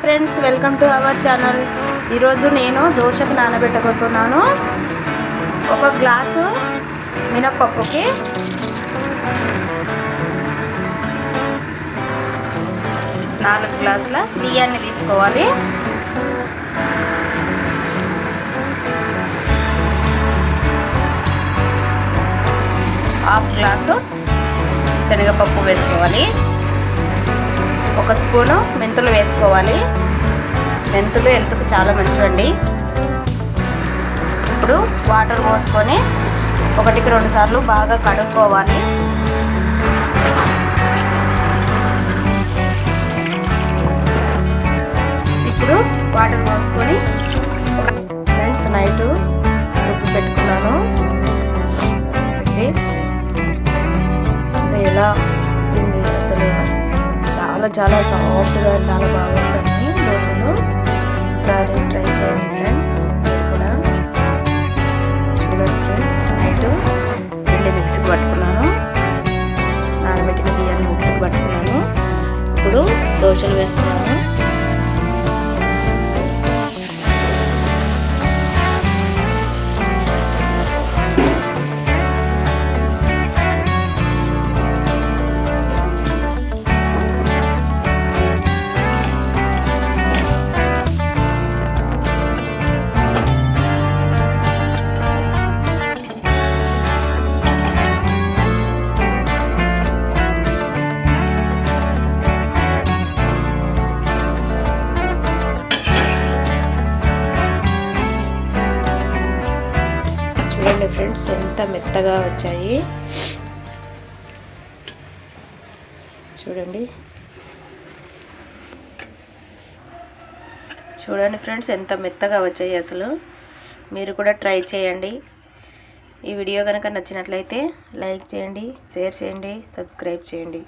Friends, welcome to our channel. ఈరోజు నేను దోశకు నానబెట్టబోతున్నాను. ఒక గ్లాసు మినప్పప్పుకి నాలుగు గ్లాసుల బియ్యాన్ని తీసుకోవాలి. హాఫ్ గ్లాసు శనగపప్పు వేసుకోవాలి. ఒక స్పూను మెంతులు వేసుకోవాలి. మెంతులు హెల్త్కు చాలా మంచివండి. ఇప్పుడు వాటర్ పోసుకొని 1-2 సార్లు బాగా కడుక్కోవాలి. ఇప్పుడు వాటర్ పోసుకొని ఫ్రెండ్స్ నైట్ రుబ్బి పెట్టుకున్నాను. పెట్టి ఎలా ఉంది అసలు చాలా సాఫ్ట్గా చాలా బాగా వస్తాయి దోశలు. ఒకసారి ట్రై చేయండి ఫ్రెండ్స్. మీరు కూడా చూడండి ఫ్రెండ్స్. నైట్ పిండి మిక్సీకి పట్టుకున్నాను. నానబెట్టిన బియ్యాన్ని మిక్సీకి పట్టుకున్నాను. ఇప్పుడు దోశలు వేస్తున్నాను. చూడండి ఫ్రెండ్స్, ఎంత మెత్తగా వచ్చాయి చూడండి. ఫ్రెండ్స్, ఎంత మెత్తగా వచ్చాయి అసలు. మీరు కూడా ట్రై చేయండి. ఈ వీడియో కనుక నచ్చినట్లయితే లైక్ చేయండి, షేర్ చేయండి, సబ్స్క్రైబ్ చేయండి.